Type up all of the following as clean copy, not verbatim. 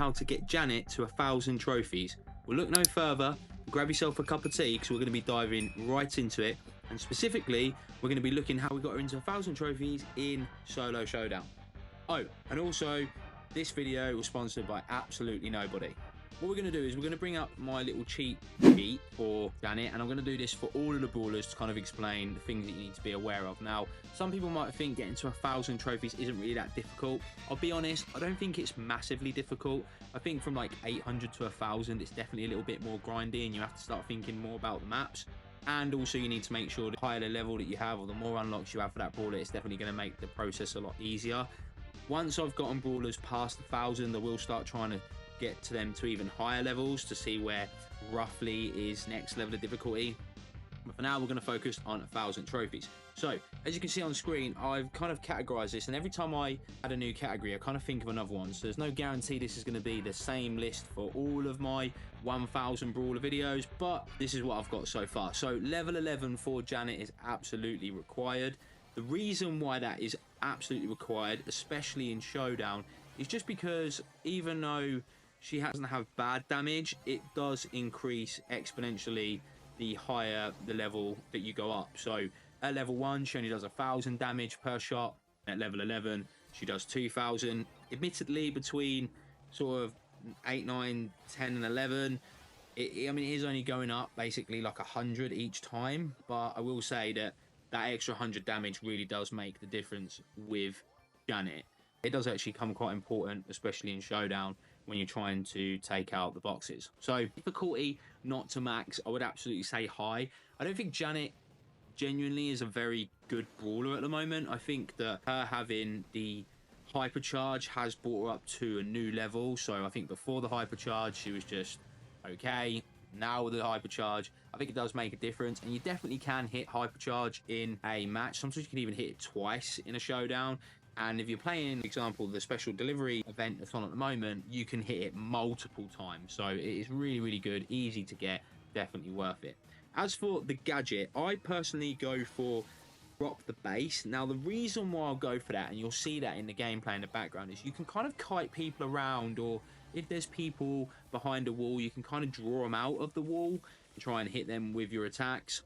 how to get Janet to 1,000 trophies. Well, look no further, grab yourself a cup of tea because we're going to be diving right into it. And specifically, we're going to be looking how we got her into 1,000 trophies in Solo Showdown. Oh, and also, this video was sponsored by absolutely nobody. What we're going to do is we're going to bring up my little cheat sheet for Janet, and I'm going to do this for all of the brawlers to kind of explain the things that you need to be aware of. Now, some people might think getting to 1,000 trophies isn't really that difficult. I'll be honest, I don't think it's massively difficult. I think from like 800 to 1,000, it's definitely a little bit more grindy, and you have to start thinking more about the maps. And also you need to make sure the higher the level that you have or the more unlocks you have for that brawler, it's definitely going to make the process a lot easier. Once I've gotten brawlers past 1,000, I will start trying to get to them to even higher levels to see where roughly is next level of difficulty. But for now, we're going to focus on 1,000 trophies. So as you can see on screen, I've kind of categorized this, and every time I add a new category, I kind of think of another one. So there's no guarantee this is going to be the same list for all of my 1,000 brawler videos, but this is what I've got so far. So level 11 for Janet is absolutely required. The reason why that is absolutely required, especially in Showdown, is just because even though she doesn't have bad damage, it does increase exponentially the higher the level that you go up. So at level 1, she only does 1,000 damage per shot. At level 11, she does 2,000. Admittedly, between sort of 8, 9, 10, and 11, I mean, it is only going up basically like 100 each time. But I will say that that extra 100 damage really does make the difference with Janet. It does actually come quite important, especially in Showdown, when you're trying to take out the boxes. So difficulty not to max, I would absolutely say high. I don't think Janet genuinely is a very good brawler at the moment. I think that her having the hypercharge has brought her up to a new level. So I think before the hypercharge, she was just okay. Now with the hypercharge, I think it does make a difference, and you definitely can hit hypercharge in a match. Sometimes you can even hit it twice in a showdown. And if you're playing, for example, the special delivery event that's on at the moment, you can hit it multiple times. So it is really, really good, easy to get, definitely worth it. As for the gadget, I personally go for drop the base. Now, the reason why I'll go for that, and you'll see that in the gameplay in the background, is you can kind of kite people around, or if there's people behind a wall, you can kind of draw them out of the wall and try and hit them with your attacks.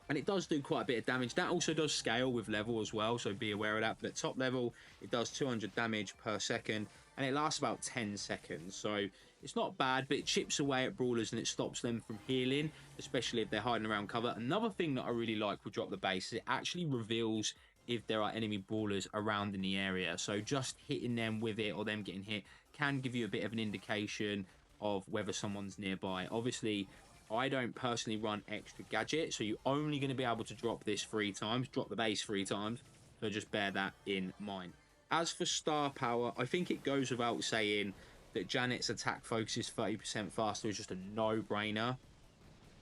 And it does do quite a bit of damage. That also does scale with level as well, so be aware of that. But at top level, it does 200 damage per second, and it lasts about 10 seconds. So it's not bad, but it chips away at brawlers and it stops them from healing, especially if they're hiding around cover. Another thing that I really like with drop the base is it actually reveals if there are enemy brawlers around in the area. So just hitting them with it or them getting hit can give you a bit of an indication of whether someone's nearby. Obviously, I don't personally run extra gadget, so you're only going to be able to drop this 3 times, drop the base 3 times, so just bear that in mind. As for star power, I think it goes without saying that Janet's attack focus is 30% faster is just a no-brainer.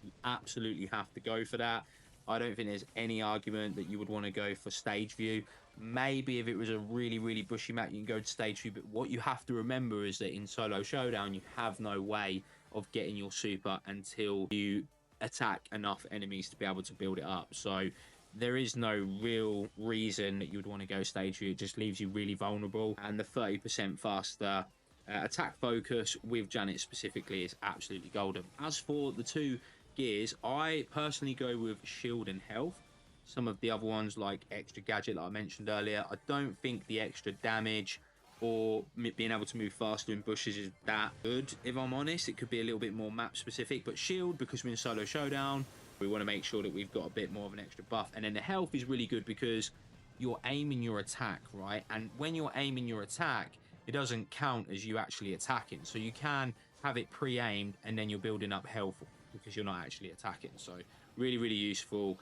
You absolutely have to go for that. I don't think there's any argument that you would want to go for stage view. Maybe if it was a really, really bushy map, you can go to stage view, but what you have to remember is that in Solo Showdown, you have no way of getting your super until you attack enough enemies to be able to build it up. So there is no real reason that you would want to go stage view. It just leaves you really vulnerable, and the 30% faster attack focus with Janet specifically is absolutely golden. As for the 2 gears, I personally go with shield and health. Some of the other ones like extra gadget that I mentioned earlier, I don't think the extra damage or being able to move faster in bushes is that good, if I'm honest. It could be a little bit more map specific, but shield, because we're in Solo Showdown, we want to make sure that we've got a bit more of an extra buff. And then the health is really good because you're aiming your attack, right? And when you're aiming your attack, it doesn't count as you actually attacking. So you can have it pre-aimed and then you're building up health because you're not actually attacking. So really, really useful.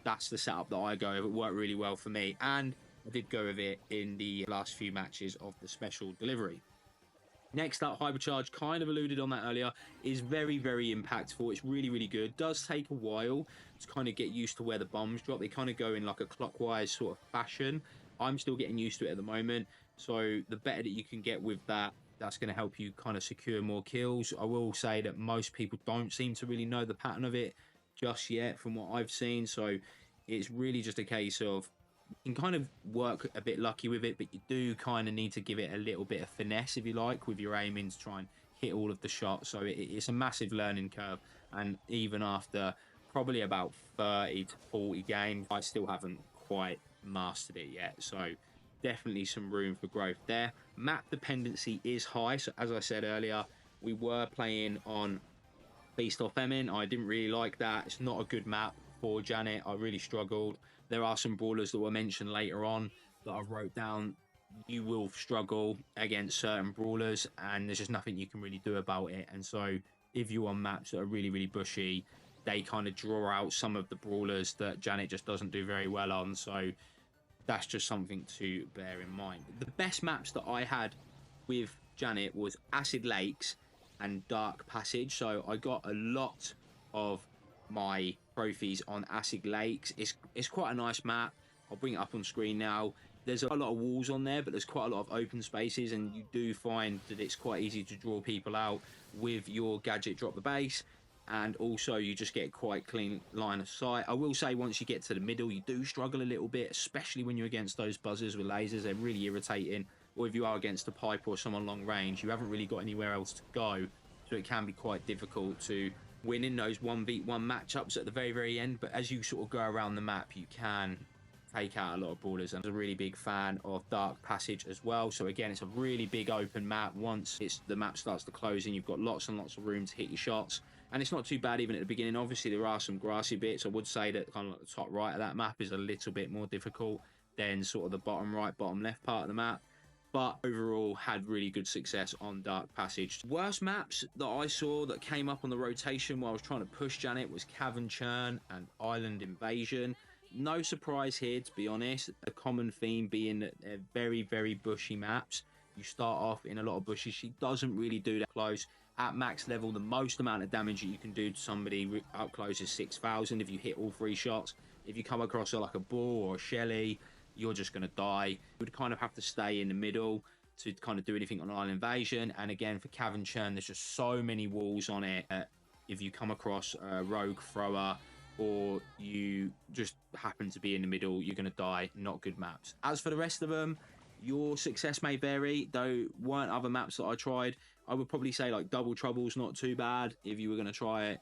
That's the setup that I go with. It worked really well for me, and I did go with it in the last few matches of the special delivery. Next up, hypercharge, kind of alluded on that earlier, is very, very impactful. It's really, really good. Does take a while to kind of get used to where the bombs drop. They kind of go in like a clockwise sort of fashion. I'm still getting used to it at the moment. So the better that you can get with that, that's going to help you kind of secure more kills. I will say that most people don't seem to really know the pattern of it just yet from what I've seen. So it's really just a case of you can kind of work a bit lucky with it, but you do kind of need to give it a little bit of finesse, if you like, with your aiming to try and hit all of the shots. So it's a massive learning curve, and even after probably about 30 to 40 games, I still haven't quite mastered it yet. So definitely some room for growth there. Map dependency is high, so as I said earlier, we were playing on Beast off Emin. I didn't really like that. It's not a good map for Janet. I really struggled. There are some brawlers that were mentioned later on that I wrote down. You will struggle against certain brawlers, and there's just nothing you can really do about it. And so if you're on maps that are really, really bushy, they kind of draw out some of the brawlers that Janet just doesn't do very well on. So that's just something to bear in mind. The best maps that I had with Janet was Acid Lakes and Dark Passage. So I got a lot of my trophies on Acid Lakes. It's quite a nice map. I'll bring it up on screen now. There's a lot of walls on there, but there's quite a lot of open spaces, and you do find that it's quite easy to draw people out with your gadget drop the base, and also you just get quite clean line of sight. I will say once you get to the middle, you do struggle a little bit, especially when you're against those buzzers with lasers. They're really irritating. Or if you are against a piper or someone long range, you haven't really got anywhere else to go, so it can be quite difficult to win in those 1v1 matchups at the very, very end. But as you sort of go around the map, you can take out a lot of brawlers. And I'm a really big fan of Dark Passage as well. So again, it's a really big open map. Once the map starts to close in, you've got lots and lots of room to hit your shots, and it's not too bad even at the beginning. Obviously there are some grassy bits. I would say that kind of like the top right of that map is a little bit more difficult than sort of the bottom right, bottom left part of the map, but overall had really good success on Dark Passage. Worst maps that I saw that came up on the rotation while I was trying to push Janet was Cavern Churn and Island Invasion. No surprise here, to be honest. A common theme being that they're very, very bushy maps. You start off in a lot of bushes. She doesn't really do that close. At max level, the most amount of damage that you can do to somebody up close is 6,000 if you hit all 3 shots. If you come across like a Bull or a Shelly, you're just going to die. You would kind of have to stay in the middle to kind of do anything on Island Invasion. And again, for Cavern Churn, there's just so many walls on it. If you come across a rogue thrower, or you just happen to be in the middle, you're going to die. Not good maps. As for the rest of them, your success may vary, though weren't other maps that I tried. I would probably say like Double Trouble's not too bad if you were going to try it.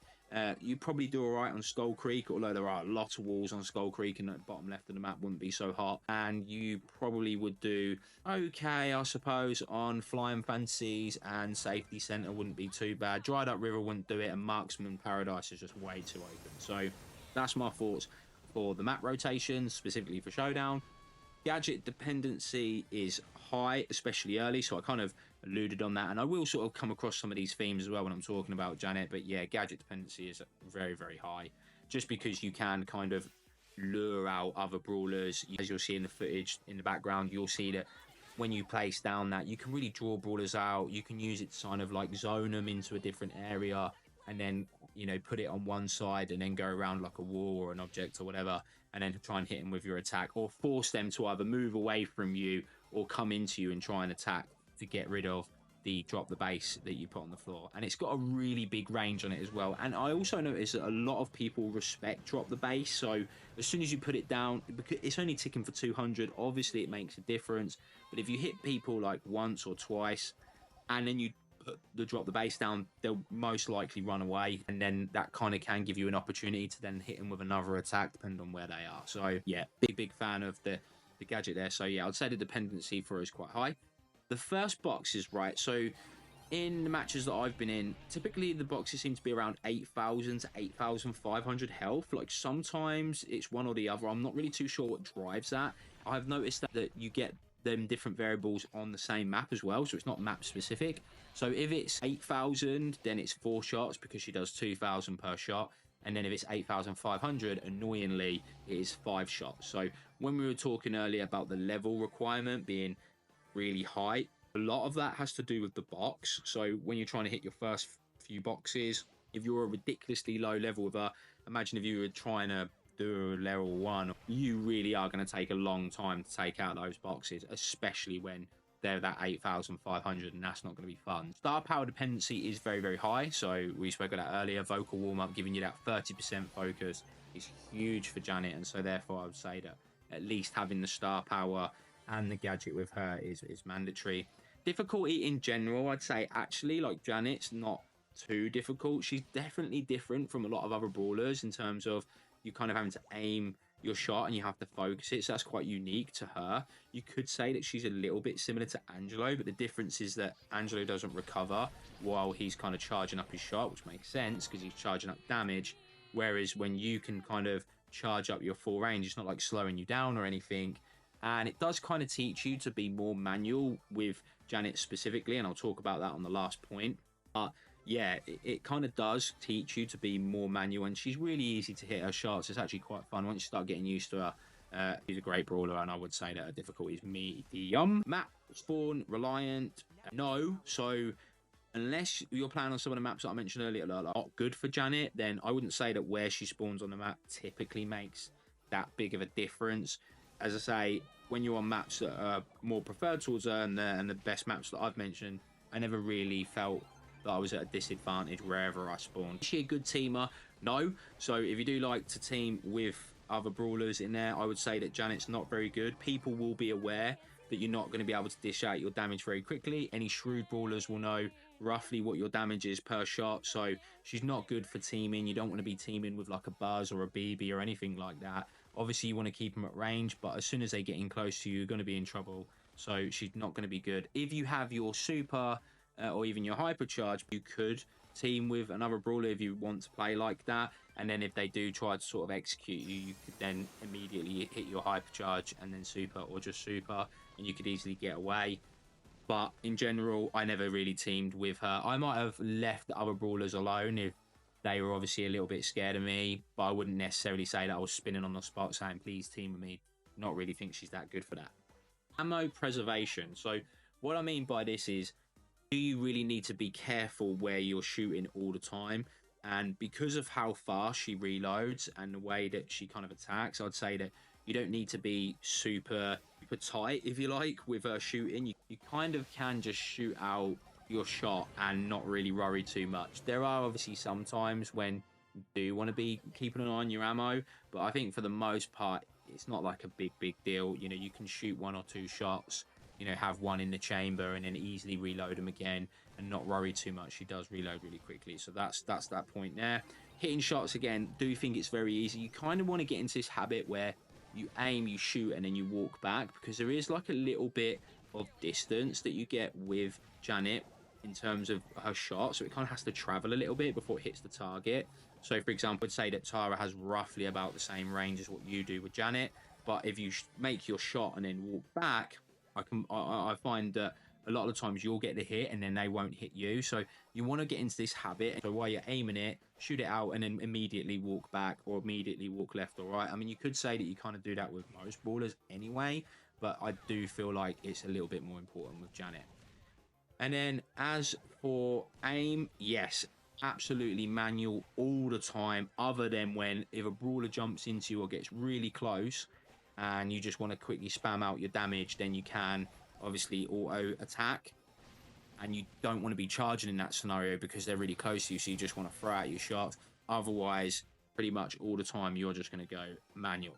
You probably do all right on Skull Creek, although there are a lot of walls on Skull Creek and the bottom left of the map wouldn't be so hot. And you probably would do okay, I suppose, on Flying Fantasies, and Safety Center wouldn't be too bad. Dried Up River wouldn't do it, and Marksman Paradise is just way too open. So that's my thoughts for the map rotation, specifically for Showdown. Gadget dependency is high, especially early, so I kind of alluded on that, and I will sort of come across some of these themes as well when I'm talking about Janet. But yeah, gadget dependency is very, very high, just because you can kind of lure out other brawlers. As you'll see in the footage in the background, you'll see that when you place down that, you can really draw brawlers out. You can use it to kind of like zone them into a different area, and then, you know, put it on one side and then go around like a wall or an object or whatever, and then try and hit them with your attack, or force them to either move away from you or come into you and try and attack to get rid of the drop the base that you put on the floor. And it's got a really big range on it as well. And I also noticed that a lot of people respect drop the base. So as soon as you put it down, because it's only ticking for 200, obviously it makes a difference. But if you hit people like once or twice and then you put the drop the base down, they'll most likely run away, and then that kind of can give you an opportunity to then hit them with another attack depending on where they are. So yeah, big fan of the gadget there. So yeah, I'd say the dependency for us is quite high. The first boxes, right, so in the matches that I've been in, typically the boxes seem to be around 8,000 to 8,500 health. Like sometimes it's one or the other. I'm not really too sure what drives that. I've noticed that you get them different variables on the same map as well, so it's not map specific. So if it's 8,000, then it's 4 shots because she does 2,000 per shot. And then if it's 8,500, annoyingly, it is 5 shots. So when we were talking earlier about the level requirement being really high, a lot of that has to do with the box. So when you're trying to hit your first few boxes, if you're a ridiculously low level with her, imagine if you were trying to do level 1, you really are going to take a long time to take out those boxes, especially when they're that 8,500, and that's not going to be fun. Star power dependency is very, very high. So we spoke about that earlier. Vocal warm up giving you that 30% focus is huge for Janet, and so therefore I would say that at least having the star power and the gadget with her is mandatory. Difficulty in general, I'd say actually, like Janet's not too difficult. She's definitely different from a lot of other brawlers in terms of you kind of having to aim your shot and you have to focus it, so that's quite unique to her. You could say that she's a little bit similar to Angelo, but the difference is that Angelo doesn't recover while he's kind of charging up his shot, which makes sense because he's charging up damage, whereas when you can kind of charge up your full range, it's not like slowing you down or anything. And it does kind of teach you to be more manual with Janet specifically, and I'll talk about that on the last point. But yeah, it kind of does teach you to be more manual, and she's really easy to hit her shots. It's actually quite fun once you start getting used to her. She's a great brawler, and I would say that her difficulty is medium. Map spawn reliant, no. So unless you're playing on some of the maps that I mentioned earlier that are not good for Janet, then I wouldn't say that where she spawns on the map typically makes that big of a difference. As I say, when you're on maps that are more preferred towards her and the best maps that I've mentioned, I never really felt that I was at a disadvantage wherever I spawned. Is she a good teamer? No. So if you do like to team with other brawlers in there, I would say that Janet's not very good. People will be aware that you're not going to be able to dish out your damage very quickly. Any shrewd brawlers will know roughly what your damage is per shot, so she's not good for teaming. You don't want to be teaming with like a Buzz or a BB or anything like that. Obviously you want to keep them at range, but as soon as they get in close to you, you're going to be in trouble, so she's not going to be good. If you have your super or even your hypercharge, you could team with another brawler if you want to play like that, and then if they do try to sort of execute you, you could then immediately hit your hypercharge and then super, or just super, and you could easily get away. But in general, I never really teamed with her. I might have left the other brawlers alone if they were obviously a little bit scared of me, but I wouldn't necessarily say that I was spinning on the spot saying please team with me. Not really think she's that good for that. Ammo preservation. So what I mean by this is, do you really need to be careful where you're shooting all the time? And because of how fast she reloads and the way that she kind of attacks, I'd say that you don't need to be super tight, if you like, with her shooting. You kind of can just shoot out your shot and not really worry too much. There are obviously some times when you do want to be keeping an eye on your ammo, but I think for the most part, it's not like a big deal. You know, you can shoot 1 or 2 shots, you know, have one in the chamber and then easily reload them again and not worry too much. She does reload really quickly, so that's that point there. Hitting shots, again, do you think it's very easy? You kind of want to get into this habit where you aim, you shoot, and then you walk back, because there is like a little bit of distance that you get with Janet in terms of her shot, so it kind of has to travel a little bit before it hits the target. So for example, I'd say that Tara has roughly about the same range as what you do with Janet, but if you make your shot and then walk back, I find that a lot of the times you'll get the hit and then they won't hit you. So you want to get into this habit, so while you're aiming it, shoot it out and then immediately walk back or immediately walk left or right. I mean, you could say that you kind of do that with most brawlers anyway, but I do feel like it's a little bit more important with Janet. And then as for aim, yes, absolutely manual all the time, other than when if a brawler jumps into you or gets really close and you just want to quickly spam out your damage, then you can obviously auto attack, and you don't want to be charging in that scenario because they're really close to you, so you just want to throw out your shot. Otherwise, pretty much all the time you're just going to go manual.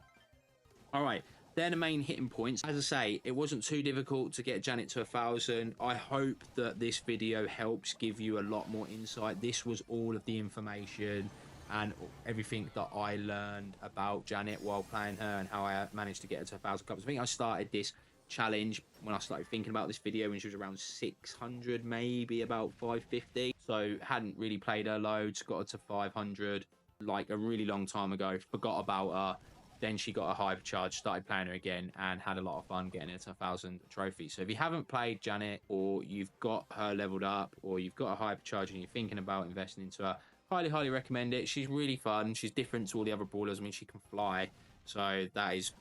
All right, they're the main hitting points. As I say, it wasn't too difficult to get Janet to 1,000. I hope that this video helps give you a lot more insight. This was all of the information and everything that I learned about Janet while playing her and how I managed to get her to 1,000 cups. I think I started this challenge when I started thinking about this video when she was around 600, maybe about 550. So hadn't really played her loads, got her to 500 like a really long time ago, forgot about her. Then she got a hypercharge, started playing her again, and had a lot of fun getting her to 1,000 trophies. So if you haven't played Janet, or you've got her leveled up, or you've got a hypercharge and you're thinking about investing into her, highly recommend it. She's really fun. She's different to all the other brawlers. I mean, she can fly, so that is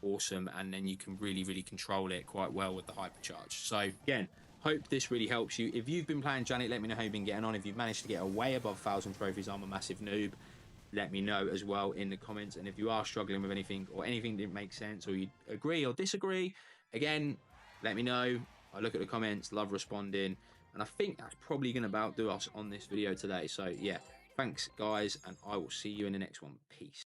awesome, and then you can really control it quite well with the hypercharge. So again, hope this really helps you. If you've been playing Janet, let me know how you've been getting on. If you've managed to get her way above 1,000 trophies, I'm a massive noob. Let me know as well in the comments. And if you are struggling with anything, or anything didn't make sense, or you agree or disagree, again, let me know. I look at the comments, love responding, and I think that's probably going to about do us on this video today. So yeah, thanks guys, and I will see you in the next one. Peace.